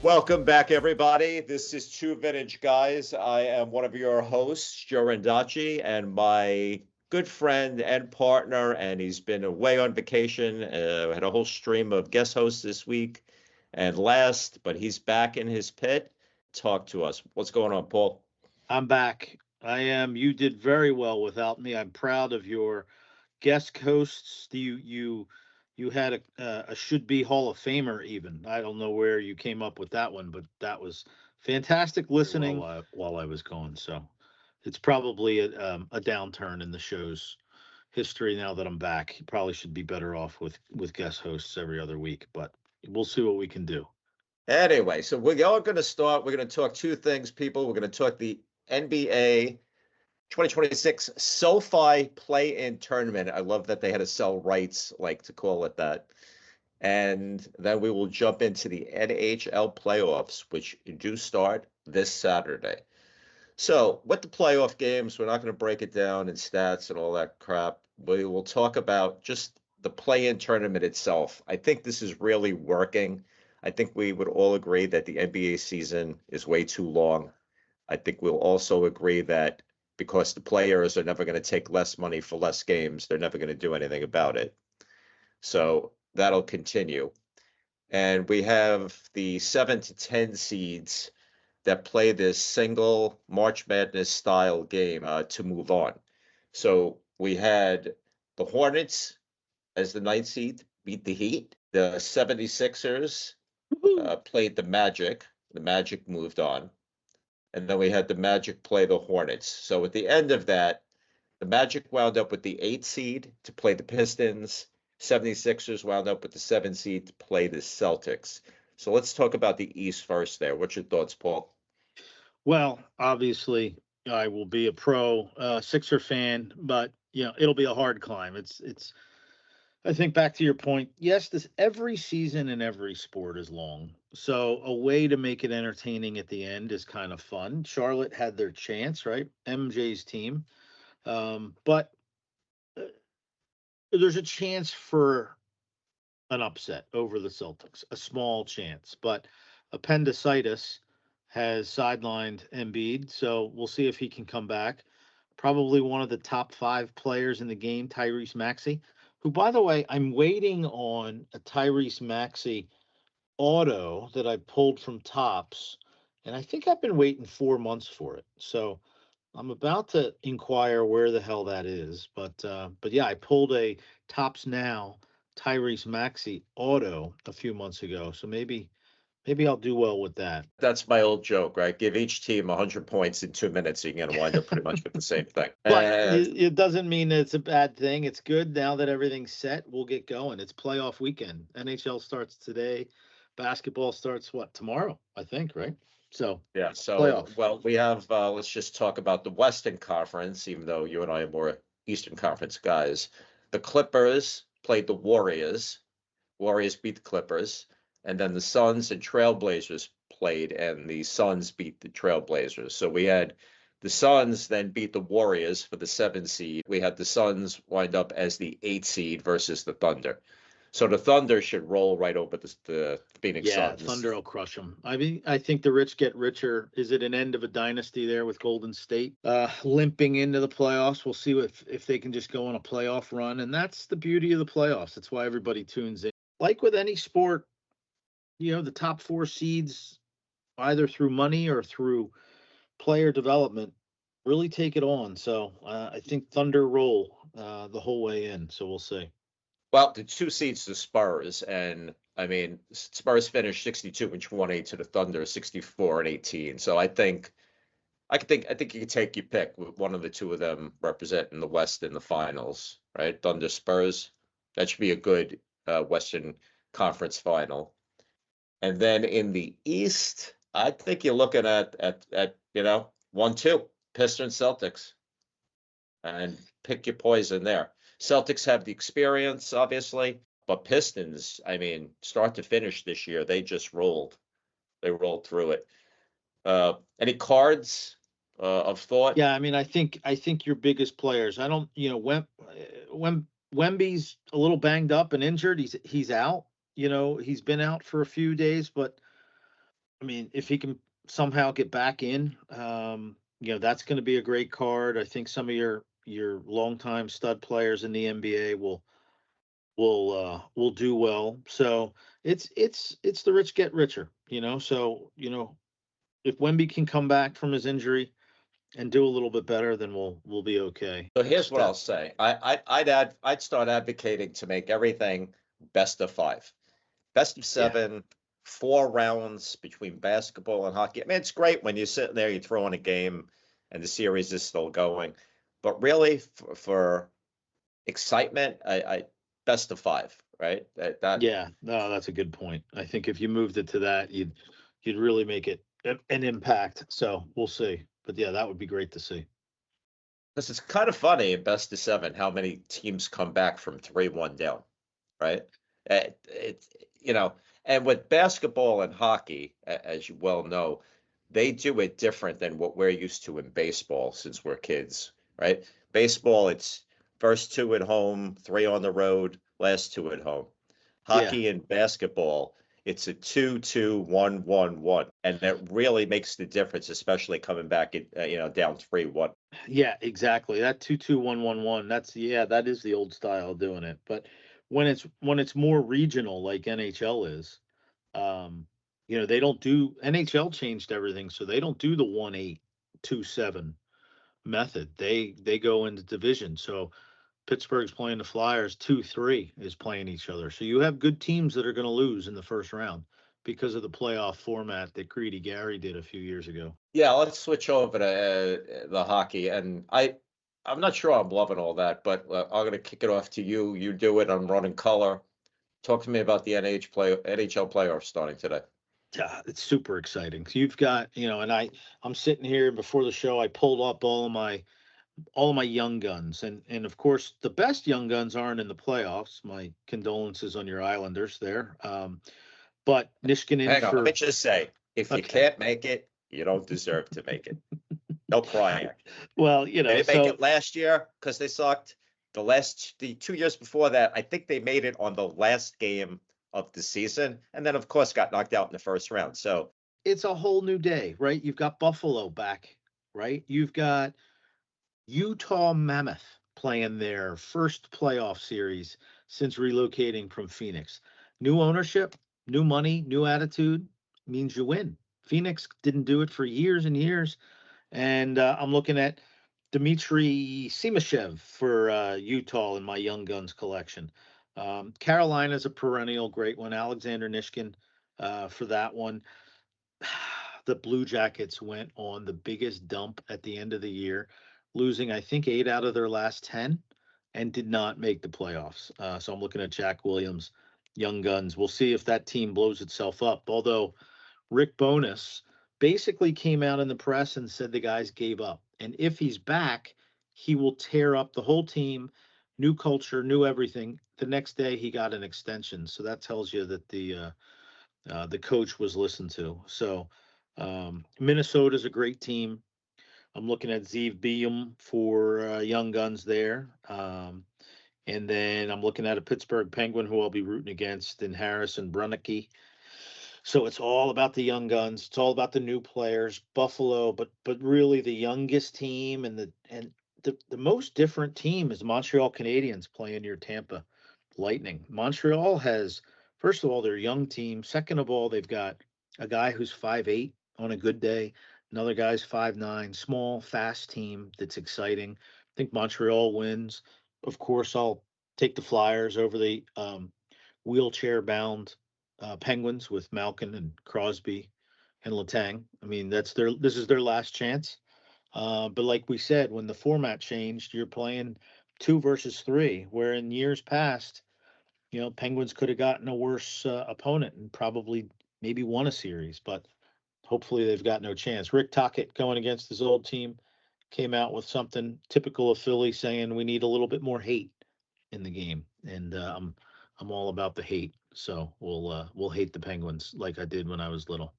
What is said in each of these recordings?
Welcome back, everybody. This is Two Vintage Guys. I am one of your hosts, Joe Rendachi, and my good friend and partner, and he's been away on vacation. Had a whole stream of guest hosts this week and last, but he's back in his pit. Talk to us. What's going on, Paul? I'm back. I am. You did very well without me. I'm proud of your guest hosts. You had a should be Hall of Famer even. I don't know where you came up with that one, but that was fantastic listening while I was gone. So it's probably a downturn in the show's history now that I'm back. You probably should be better off with guest hosts every other week, but we'll see what we can do. Anyway, so we're all going to start. We're going to talk two things, people. We're going to talk the NBA 2026 SoFi play-in tournament. I love that they had to sell rights, like to call it that. And then we will jump into the NHL playoffs, which do start this Saturday. So, with the playoff games, we're not going to break it down in stats and all that crap. We will talk about just the play-in tournament itself. I think this is really working. I think we would all agree that the NBA season is way too long. I think we'll also agree that because the players are never going to take less money for less games, they're never going to do anything about it. So that'll continue. And we have the 7 to 10 seeds that play this single March Madness style game to move on. So we had the Hornets as the 9th seed beat the Heat. The 76ers played the Magic. The Magic moved on. And then we had the Magic play the Hornets. So at the end of that, the Magic wound up with the 8th seed to play the Pistons. 76ers wound up with the 7th seed to play the Celtics. So let's talk about the East first there. What's your thoughts, Paul? Well, obviously, I will be a pro Sixer fan, but it'll be a hard climb. It's. I think back to your point. Yes, this every season in every sport is long, so a way to make it entertaining at the end is kind of fun. Charlotte had their chance, right? MJ's team, but uh, there's a chance for an upset over the Celtics, a small chance, but appendicitis has sidelined Embiid, so we'll see if he can come back. Probably one of the top 5 players in the game, Tyrese Maxey, who, by the way, I'm waiting on a Tyrese Maxey auto that I pulled from Tops, and I think I've been waiting 4 months for it. So I'm about to inquire where the hell that is, but yeah, I pulled a Tops Now Tyrese Maxey auto a few months ago, so maybe I'll do well with that. That's my old joke, right? Give each team 100 points in 2 minutes, so you're going to wind up pretty much with the same thing. But it doesn't mean that it's a bad thing. It's good now that everything's set. We'll get going. It's playoff weekend. NHL starts today. Basketball starts tomorrow, I think, right? So yeah, so playoff. well, we have let's just talk about the Western Conference, even though you and I are more Eastern Conference guys. The Clippers played the Warriors. Warriors beat the Clippers, and then the Suns and Trailblazers played, and the Suns beat the Trailblazers. So we had the Suns then beat the Warriors for the 7 seed. We had the Suns wind up as the 8 seed versus the Thunder. So the Thunder should roll right over the Phoenix Suns. Yeah, Thunder will crush them. I mean, I think the rich get richer. Is it an end of a dynasty there with Golden State limping into the playoffs? We'll see if they can just go on a playoff run, and that's the beauty of the playoffs. That's why everybody tunes in. Like with any sport, the top 4 seeds, either through money or through player development, really take it on. So I think Thunder roll the whole way in. So we'll see. Well, the 2 seeds the Spurs, and I mean Spurs finished 62-28 to the Thunder 64-18. So I think you could take your pick with one of the two of them representing the West in the finals, right? Thunder Spurs. That should be a good Western Conference final. And then in the East, I think you're looking at 1-2 Pistons Celtics, and pick your poison there. Celtics have the experience, obviously, but Pistons, I mean, start to finish this year, they just rolled. They rolled through it. Any cards of thought? Yeah, I mean, I think your biggest players. I don't, when Wemby's a little banged up and injured, he's out. He's been out for a few days, but I mean, if he can somehow get back in, that's going to be a great card. I think some of your longtime stud players in the NBA will do well. So it's the rich get richer, So if Wemby can come back from his injury and do a little bit better, then we'll be okay. So here's what I'll say. I'd start advocating to make everything best of 5, best of Yeah, 7, 4 rounds between basketball and hockey. I mean, it's great when you're sitting there, you throw in a game, and the series is still going. But really, for excitement, I best of 5, right? That yeah. No, that's a good point. I think if you moved it to that, you'd really make it an impact. So we'll see. But yeah, that would be great to see. Because it's kind of funny in best of 7 how many teams come back from 3-1 down, right? It's and with basketball and hockey, as you well know, they do it different than what we're used to in baseball since we're kids, right? Baseball, it's first 2 at home, 3 on the road, last 2 at home. Yeah. Hockey and basketball, it's a 2-2, 1-1-1, and that really makes the difference, especially coming back down 3-1. Yeah, exactly. That 2-2-1-1-1. That is the old style of doing it. But when it's more regional like NHL is, they don't do NHL changed everything, so they don't do the 1-8-2-7 method. They go into division. So Pittsburgh's playing the Flyers, 2-3 is playing each other. So you have good teams that are going to lose in the first round because of the playoff format that Greedy Gary did a few years ago. Yeah, let's switch over to the hockey, and I'm not sure I'm loving all that, but I'm going to kick it off to you. You do it. I'm running color. Talk to me about the NHL playoffs starting today. Yeah, it's super exciting. So you've got, and I'm sitting here before the show. I pulled up all of my young guns, and of course the best young guns aren't in the playoffs. My condolences on your Islanders there. But Nishkinen Hang on, let me for just say, if you okay. can't make it, you don't deserve to make it. No crying. Well, They didn't make so it last year because they sucked. The 2 years before that, I think they made it on the last game of the season, and then of course got knocked out in the first round. So it's a whole new day, right? You've got Buffalo back, right? You've got Utah Mammoth playing their first playoff series since relocating from Phoenix. New ownership, new money, new attitude means you win. Phoenix didn't do it for years and years. And I'm looking at Dmitry Simashev for Utah in my Young Guns collection. Carolina's a perennial great one. Alexander Nishkin for that one. The Blue Jackets went on the biggest dump at the end of the year, losing, I think, 8 out of their last 10 and did not make the playoffs. So I'm looking at Jack Williams, Young Guns. We'll see if that team blows itself up. Although Rick Bowness basically came out in the press and said the guys gave up. And if he's back, he will tear up the whole team, new culture, new everything. The next day, he got an extension. So that tells you that the coach was listened to. So Minnesota's a great team. I'm looking at Zeev Beam for Young Guns there. And then I'm looking at a Pittsburgh Penguin who I'll be rooting against in Harrison Brunnicke. So it's all about the young guns. It's all about the new players. Buffalo, but really the youngest team and the most different team is Montreal Canadiens playing your Tampa Lightning. Montreal has, first of all, their young team. Second of all, they've got a guy who's 5'8" on a good day. Another guy's 5'9", small, fast team that's exciting. I think Montreal wins. Of course, I'll take the Flyers over the wheelchair-bound Penguins with Malkin and Crosby and Letang. I mean, this is their last chance. But like we said, when the format changed, you're playing 2 versus 3, where in years past, Penguins could have gotten a worse opponent and probably maybe won a series, but hopefully they've got no chance. Rick Tocchet going against his old team came out with something typical of Philly, saying we need a little bit more hate in the game, and I'm all about the hate. So we'll hate the Penguins like I did when I was little.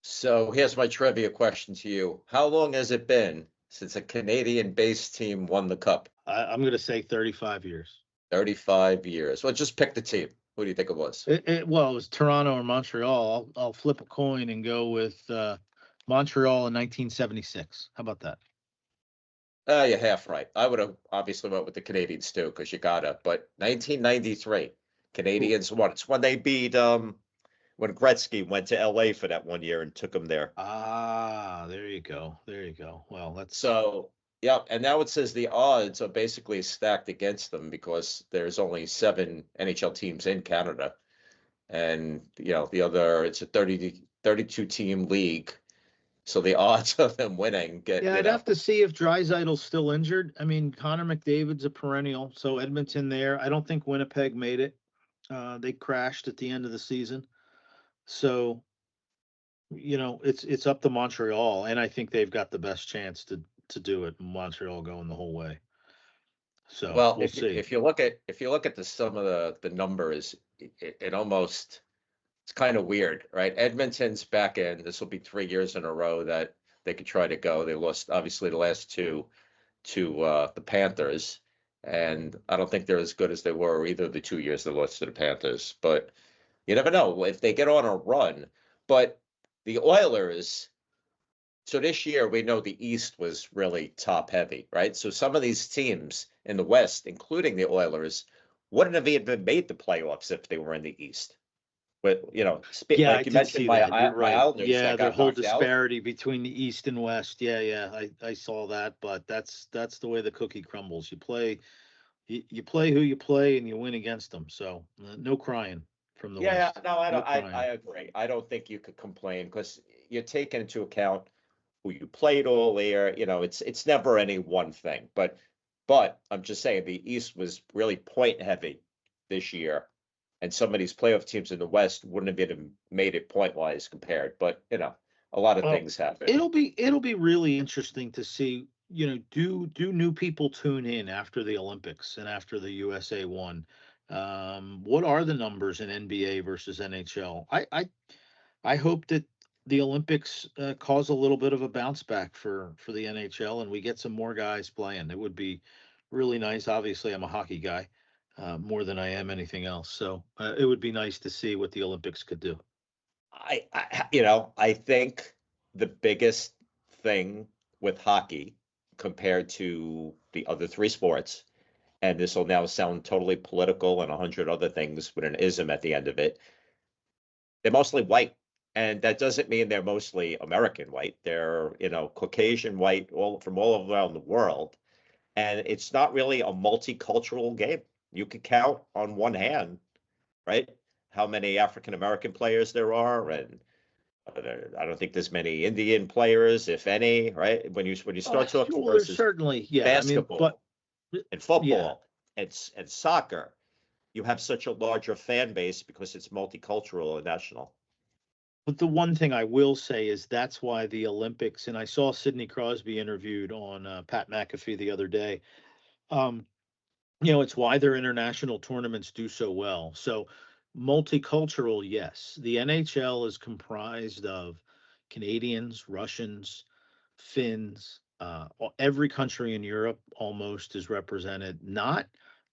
So here's my trivia question to you. How long has it been since a Canadian-based team won the cup? I'm going to say 35 years. 35 years. Well, just pick the team. Who do you think it was? Well, it was Toronto or Montreal. I'll flip a coin and go with Montreal in 1976. How about that? You're half right. I would have obviously went with the Canadians too, because you gotta. But 1993, Who- Canadians won. It's when they beat when Gretzky went to LA for that one year and took them there. Ah, there you go. There you go. Well, that's So yeah, and now it says the odds are basically stacked against them because there's only 7 NHL teams in Canada, and the other it's a 32 team league. So the odds of them winning get yeah. I'd have to see if Dreisaitl's still injured. I mean, Connor McDavid's a perennial, so Edmonton there. I don't think Winnipeg made it. They crashed at the end of the season, so it's up to Montreal, and I think they've got the best chance to do it. Montreal going the whole way, so Well, we'll see. if you look at the some of the numbers, it almost it's kind of weird, right? Edmonton's back in. This will be 3 years in a row that they could try to go. They lost obviously the last two to the Panthers, and I don't think they're as good as they were either of the 2 years they lost to the Panthers. But you never know if they get on a run. But the Oilers. So this year we know the East was really top heavy, right? So some of these teams in the West, including the Oilers, wouldn't have even made the playoffs if they were in the East. But Yeah, I like you did mentioned, see that. You're my right. Islanders Yeah, that the got whole knocked out. disparity between the East and West. Yeah, yeah, I saw that, but that's the way the cookie crumbles. You play who you play, and you win against them. So no crying from the Yeah, West. no, I No don't. I crying. agree. I don't think you could complain because you take into account who you played all year. It's never any one thing. But I'm just saying the East was really point heavy this year, and some of these playoff teams in the West wouldn't have been made it point wise compared. But a lot of Well, things happen. it'll be really interesting to see. Do new people tune in after the Olympics and after the USA won? What are the numbers in NBA versus NHL? I hope that the Olympics cause a little bit of a bounce back for the NHL, and we get some more guys playing. It would be really nice. Obviously, I'm a hockey guy more than I am anything else, so it would be nice to see what the Olympics could do. I think the biggest thing with hockey compared to the other 3 sports, and this will now sound totally political and 100 other things with an ism at the end of it, they're mostly white. And that doesn't mean they're mostly American white. They're, Caucasian white, all from all around the world. And it's not really a multicultural game. You could count on one hand, right? How many African American players there are, and I don't think there's many Indian players, if any, right? When you start talking Well, there's versus certainly, yeah. I mean, but basketball and yeah. football and soccer, you have such a larger fan base because it's multicultural and national. But the one thing I will say is that's why the Olympics, and I saw Sidney Crosby interviewed on Pat McAfee the other day. Um, it's why their international tournaments do so well. So multicultural, yes. The NHL is comprised of Canadians, Russians, Finns, every country in Europe almost is represented, not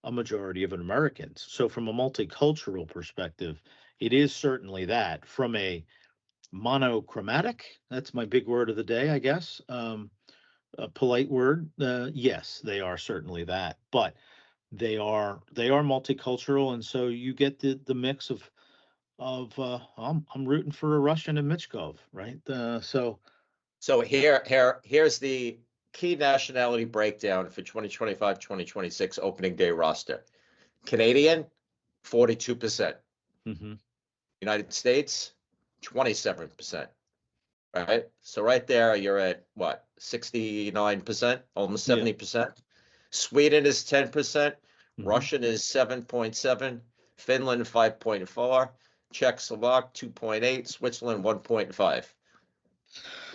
a majority of Americans. So from a multicultural perspective, it is certainly that. From a monochromatic, that's my big word of the day, I guess. A polite word. Yes, they are certainly that. But they are multicultural, and so you get the mix of I'm rooting for a Russian and Michkov, right? So here's the key nationality breakdown for 2025-2026 opening day roster. Canadian, 42%. Mhm. United States, 27%. Right? So right there, you're at what, 69%, almost Yeah. 70%. Sweden is 10%. Mhm. Russian is 7.7. Finland, 5.4. Czechoslovak, 2.8. Switzerland, 1.5.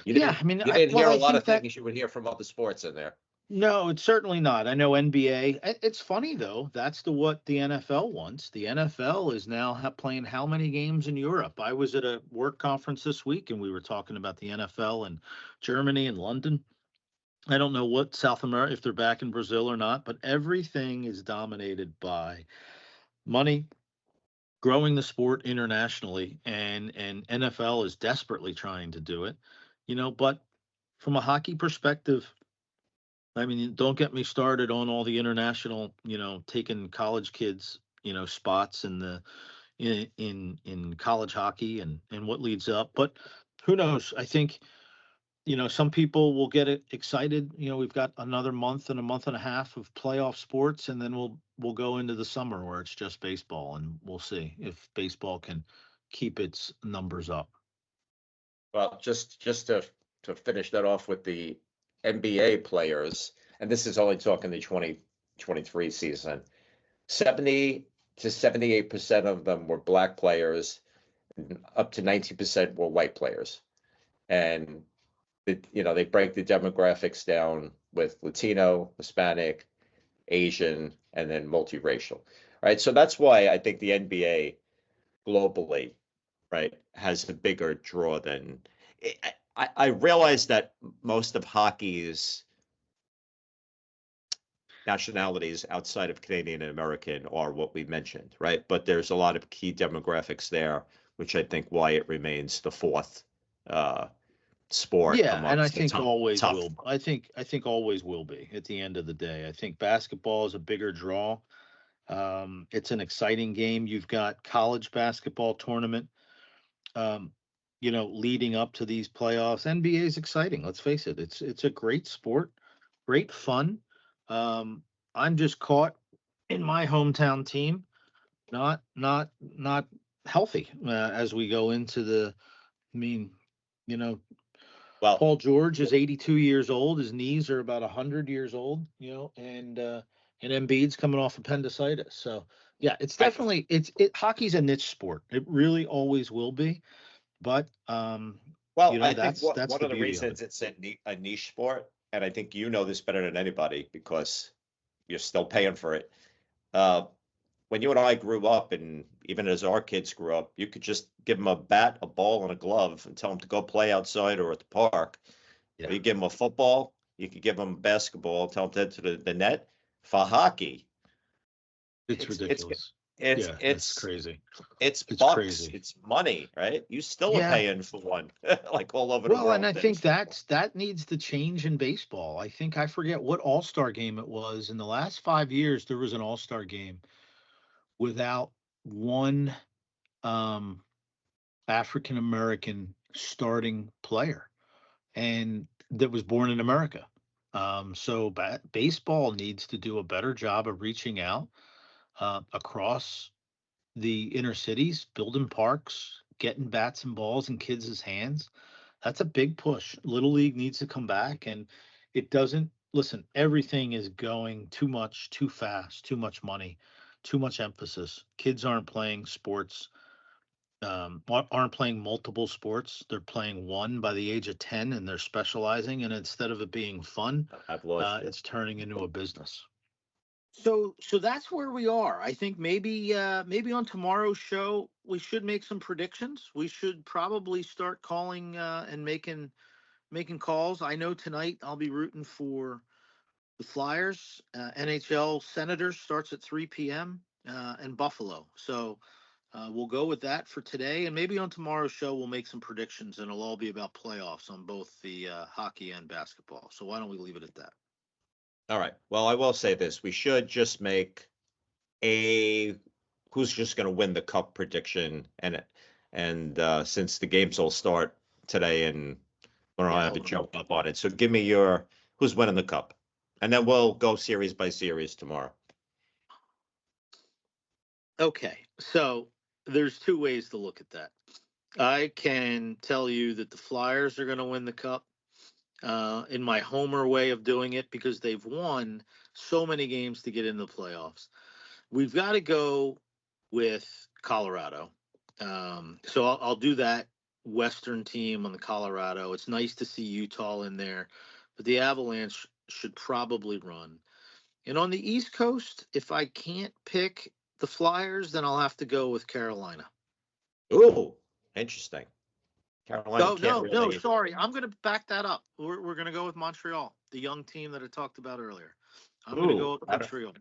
You Yeah, didn't I mean, you didn't hear a I lot think of that things you would hear from other sports in there. no, it's certainly not. I know NBA. It's funny though. That's what the NFL wants. The NFL is now playing how many games in Europe? I was at a work conference this week, and we were talking about the NFL in Germany and London. I don't know what South America, if they're back in Brazil or not, but everything is dominated by money, growing the sport internationally, and NFL is desperately trying to do it, but from a hockey perspective, I mean, don't get me started on all the international, taking college kids, spots in the in college hockey, and what leads up. But who knows? I think, some people will get excited. We've got another month and a month and a half of playoff sports, and then we'll go into the summer where it's just baseball, and we'll see if baseball can keep its numbers up. Well, just to finish that off with the NBA players, and this is only talking the 2023 season, 70 to 78% of them were black players, and up to 90% were white players. And they break the demographics down with Latino, Hispanic, Asian, and then multiracial. Right. So that's why I think the NBA globally, right, has a bigger draw than I realize that most of hockey's nationalities outside of Canadian and American are what we mentioned, right? But there's a lot of key demographics there, which I think why it remains the fourth sport Yeah, and I amongst the think top always tough. will. I think always will be at the end of the day. I think basketball is a bigger draw. It's an exciting game. You've got college basketball tournament, um, leading up to these playoffs. NBA is exciting. Let's face it. It's a great sport, great fun. Um, I'm just caught in my hometown team, not healthy as we go into the. I mean, you know, Well, Paul George is 82 years old. His knees are about 100 years old, and Embiid's coming off appendicitis. So yeah, it's I, definitely it hockey's a niche sport. It really always will be. But well, I think that's one the of the beauty of it. reasons it's a niche sport, and I think you know this better than anybody because you're still paying for it. Uh, when you and I grew up, and even as our kids grew up, you could just give them a bat, a ball, and a glove and tell them to go play outside or at the park. Or Yeah, you give them a football, you could give them basketball, tell them to head to the net. For hockey, it's it's it's ridiculous. it's Yeah, that's it's crazy. it's It's bucks, crazy. it's money, right? You still are Yeah. paying for one, like all over the Well, and world. I think that needs to change in baseball. I think I forget what All-Star game it was. In the last 5 years, there was an All-Star game without one um, African American starting player, and that was born in America. So baseball needs to do a better job of reaching out across the inner cities, building parks, getting bats and balls in kids' hands. That's a big push. Little League needs to come back, and it doesn't. Listen, everything is going too much, too fast, too much money, too much emphasis. Kids aren't playing sports, aren't playing multiple sports. They're playing one by the age of 10, and they're specializing. And instead of it being fun, I've lost you. it's turning into a business. So that's where we are. I think maybe on tomorrow's show we should make some predictions. We should probably start calling and making calls. I know tonight I'll be rooting for the Flyers. NHL Senators starts at 3 p.m. In Buffalo. So we'll go with that for today, and maybe on tomorrow's show we'll make some predictions, and it'll all be about playoffs on both the hockey and basketball. So why don't we leave it at that? All right. Well, I will say this: we should just make a who's just going to win the cup prediction, and since the games will start today, and we don't Yeah, have to hold on. jump up on it, so give me your who's winning the cup, and then we'll go series by series tomorrow. Okay, so there's two ways to look at that. I can tell you that the Flyers are going to win the cup in my homer way of doing it because they've won so many games to get in the playoffs. We've got to go with Colorado. So I'll do that Western team on the Colorado. It's nice to see Utah in there, but the Avalanche should probably run. And on the East Coast, if I can't pick the Flyers, then I'll have to go with Carolina. Ooh, interesting. Carolina No, can't no, no, really. sorry. I'm going to back that up. We're going to go with Montreal, the young team that I talked about earlier. I'm going to go Ooh, with Montreal.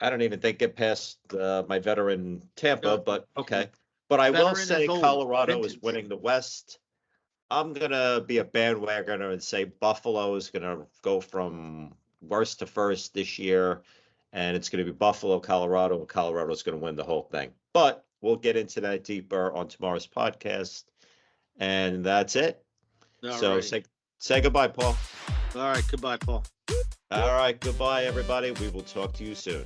I don't even think get past my veteran Tampa, No. but okay. But I will Veteran say is old, Colorado is vintage. winning the West. I'm gonna be a bandwagoner and say Buffalo is gonna go from worst to first this year, and it's gonna be Buffalo, Colorado, and Colorado's gonna win the whole thing. But we'll get into that deeper on tomorrow's podcast, and that's it. All So righty. say goodbye, Paul. All right. Goodbye, Paul. All right, goodbye, everybody. We will talk to you soon.